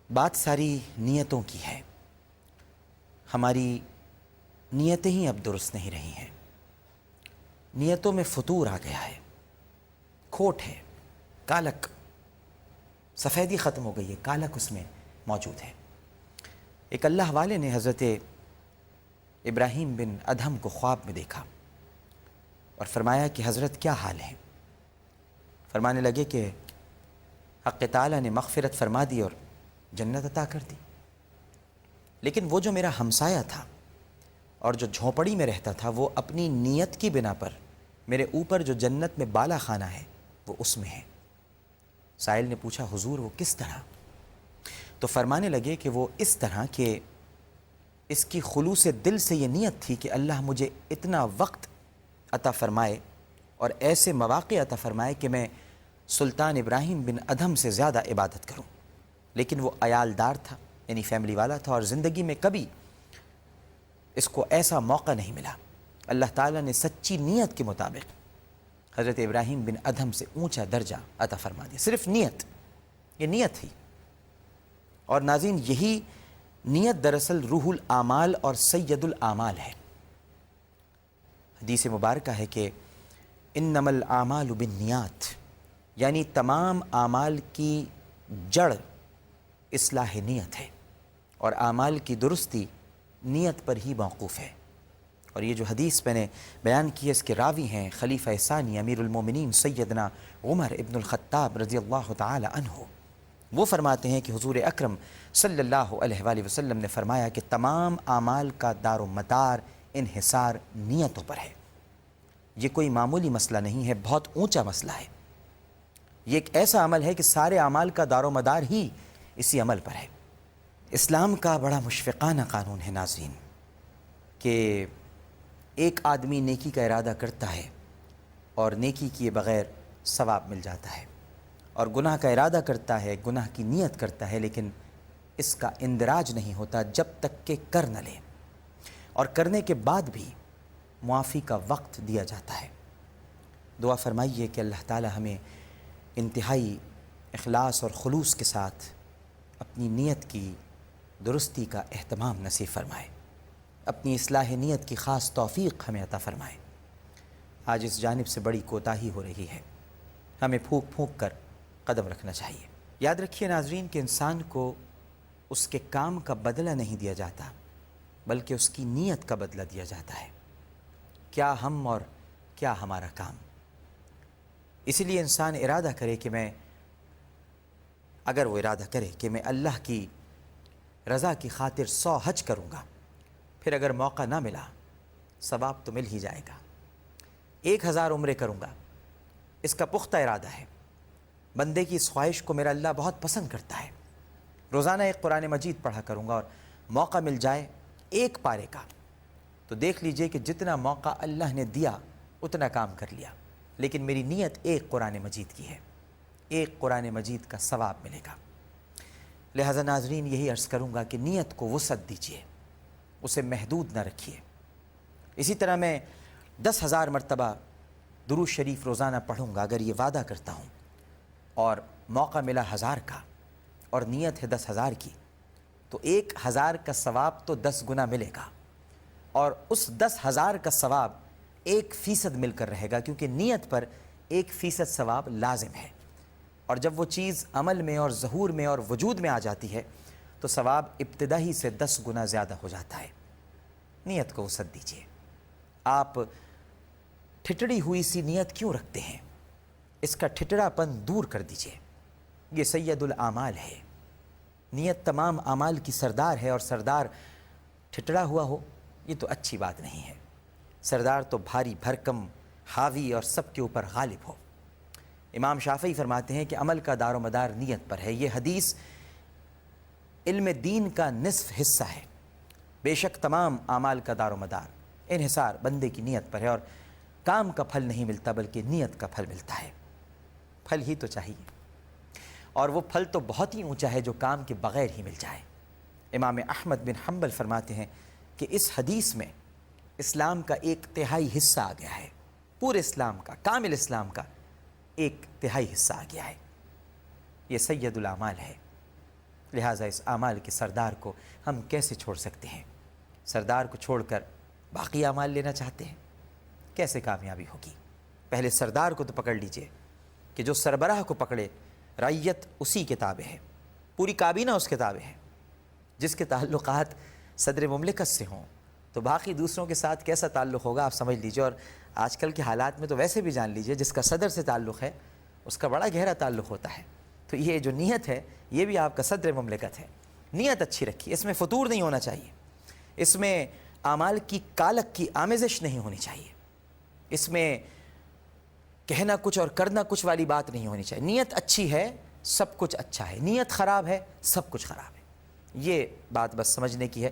بات ساری نیتوں کی ہے۔ ہماری نیتیں ہی اب درست نہیں رہی ہیں، نیتوں میں فتور آ گیا ہے، کھوٹ ہے، کالک، سفیدی ختم ہو گئی ہے، کالک اس میں موجود ہے۔ ایک اللہ والے نے حضرت ابراہیم بن ادھم کو خواب میں دیکھا اور فرمایا کہ حضرت کیا حال ہے؟ فرمانے لگے کہ حق تعالیٰ نے مغفرت فرما دی اور جنت عطا کر دی، لیکن وہ جو میرا ہمسایہ تھا اور جو جھونپڑی میں رہتا تھا وہ اپنی نیت کی بنا پر میرے اوپر جو جنت میں بالا خانہ ہے وہ اس میں ہے۔ سائل نے پوچھا حضور وہ کس طرح؟ تو فرمانے لگے کہ وہ اس طرح کہ اس کی خلوص دل سے یہ نیت تھی کہ اللہ مجھے اتنا وقت عطا فرمائے اور ایسے مواقع عطا فرمائے کہ میں سلطان ابراہیم بن ادھم سے زیادہ عبادت کروں، لیکن وہ عیالدار تھا، یعنی فیملی والا تھا، اور زندگی میں کبھی اس کو ایسا موقع نہیں ملا۔ اللہ تعالیٰ نے سچی نیت کے مطابق حضرت ابراہیم بن ادھم سے اونچا درجہ عطا فرما دیا، صرف نیت، یہ نیت تھی۔ اور ناظرین یہی نیت دراصل روح الاعمال اور سید الاعمال ہے۔ حدیث مبارکہ ہے کہ انما الاعمال بالنیات، یعنی تمام اعمال کی جڑ اصلاح نیت ہے، اور اعمال کی درستی نیت پر ہی موقوف ہے۔ اور یہ جو حدیث میں نے بیان کی ہے اس کے راوی ہیں خلیفہ ثانی امیر المومنین سیدنا عمر ابن الخطاب رضی اللہ تعالی عنہ۔ وہ فرماتے ہیں کہ حضور اکرم صلی اللہ علیہ وآلہ وسلم نے فرمایا کہ تمام اعمال کا دار و مدار انحصار نیتوں پر ہے۔ یہ کوئی معمولی مسئلہ نہیں ہے، بہت اونچا مسئلہ ہے۔ یہ ایک ایسا عمل ہے کہ سارے اعمال کا دار و مدار ہی اسی عمل پر ہے۔ اسلام کا بڑا مشفقانہ قانون ہے ناظرین کہ ایک آدمی نیکی کا ارادہ کرتا ہے اور نیکی کیے بغیر ثواب مل جاتا ہے، اور گناہ کا ارادہ کرتا ہے، گناہ کی نیت کرتا ہے، لیکن اس کا اندراج نہیں ہوتا جب تک کہ کر نہ لے، اور کرنے کے بعد بھی معافی کا وقت دیا جاتا ہے۔ دعا فرمائیے کہ اللہ تعالی ہمیں انتہائی اخلاص اور خلوص کے ساتھ اپنی نیت کی درستی کا اہتمام نصیب فرمائے، اپنی اصلاح نیت کی خاص توفیق ہمیں عطا فرمائے۔ آج اس جانب سے بڑی کوتاہی ہو رہی ہے، ہمیں پھونک پھونک کر قدم رکھنا چاہیے۔ یاد رکھیے ناظرین کہ انسان کو اس کے کام کا بدلہ نہیں دیا جاتا بلکہ اس کی نیت کا بدلہ دیا جاتا ہے، کیا ہم اور کیا ہمارا کام۔ اسی لیے انسان ارادہ کرے کہ میں، اگر وہ ارادہ کرے کہ میں اللہ کی رضا کی خاطر 100 حج کروں گا، پھر اگر موقع نہ ملا ثواب تو مل ہی جائے گا، 1000 عمرے کروں گا، اس کا پختہ ارادہ ہے۔ بندے کی اس خواہش کو میرا اللہ بہت پسند کرتا ہے۔ روزانہ ایک قرآن مجید پڑھا کروں گا، اور موقع مل جائے ایک پارے کا، تو دیکھ لیجئے کہ جتنا موقع اللہ نے دیا اتنا کام کر لیا، لیکن میری نیت ایک قرآن مجید کی ہے، ایک قرآن مجید کا ثواب ملے گا۔ لہذا ناظرین یہی عرض کروں گا کہ نیت کو وسعت دیجیے، اسے محدود نہ رکھیے۔ اسی طرح میں 10,000 مرتبہ درود شریف روزانہ پڑھوں گا اگر یہ وعدہ کرتا ہوں، اور موقع ملا 1000 کا اور نیت ہے 10,000 کی، تو 1,000 کا ثواب تو 10 گنا ملے گا، اور اس 10,000 کا ثواب 1% مل کر رہے گا، کیونکہ نیت پر 1% ثواب لازم ہے، اور جب وہ چیز عمل میں اور ظہور میں اور وجود میں آ جاتی ہے تو ثواب ابتدا ہی سے 10 گنا زیادہ ہو جاتا ہے۔ نیت کو وسعت دیجیے۔ آپ ٹھٹڑی ہوئی سی نیت کیوں رکھتے ہیں؟ اس کا ٹھٹڑا پن دور کر دیجیے۔ یہ سید الاعمال ہے، نیت تمام اعمال کی سردار ہے، اور سردار ٹھٹڑا ہوا ہو یہ تو اچھی بات نہیں ہے۔ سردار تو بھاری بھرکم، حاوی اور سب کے اوپر غالب ہو۔ امام شافعی فرماتے ہیں کہ عمل کا دار و مدار نیت پر ہے۔ یہ حدیث علم دین کا نصف حصہ ہے۔ بے شک تمام اعمال کا دار و مدار انحصار بندے کی نیت پر ہے، اور کام کا پھل نہیں ملتا بلکہ نیت کا پھل ملتا ہے۔ پھل ہی تو چاہیے، اور وہ پھل تو بہت ہی اونچا ہے جو کام کے بغیر ہی مل جائے۔ امام احمد بن حنبل فرماتے ہیں کہ اس حدیث میں اسلام کا 1/3 حصہ آ گیا ہے، پورے اسلام کا، کامل اسلام کا 1/3 حصہ آ گیا ہے۔ یہ سید الاعمال ہے۔ لہٰذا اس اعمال کے سردار کو ہم کیسے چھوڑ سکتے ہیں؟ سردار کو چھوڑ کر باقی اعمال لینا چاہتے ہیں، کیسے کامیابی ہوگی؟ پہلے سردار کو تو پکڑ لیجئے کہ جو سربراہ کو پکڑے، رعیت اسی کے تابع ہے، پوری کابینہ اس کے تابع ہے۔ جس کے تعلقات صدر مملکت سے ہوں تو باقی دوسروں کے ساتھ کیسا تعلق ہوگا آپ سمجھ لیجئے۔ اور آج کل کے حالات میں تو ویسے بھی جان لیجئے، جس کا صدر سے تعلق ہے اس کا بڑا گہرا تعلق ہوتا ہے۔ تو یہ جو نیت ہے یہ بھی آپ کا صدر مملکت ہے۔ نیت اچھی رکھیے، اس میں فطور نہیں ہونا چاہیے، اس میں اعمال کی کالک کی آمیزش نہیں ہونی چاہیے، اس میں کہنا کچھ اور کرنا کچھ والی بات نہیں ہونی چاہیے۔ نیت اچھی ہے سب کچھ اچھا ہے، نیت خراب ہے سب کچھ خراب ہے، یہ بات بس سمجھنے کی ہے۔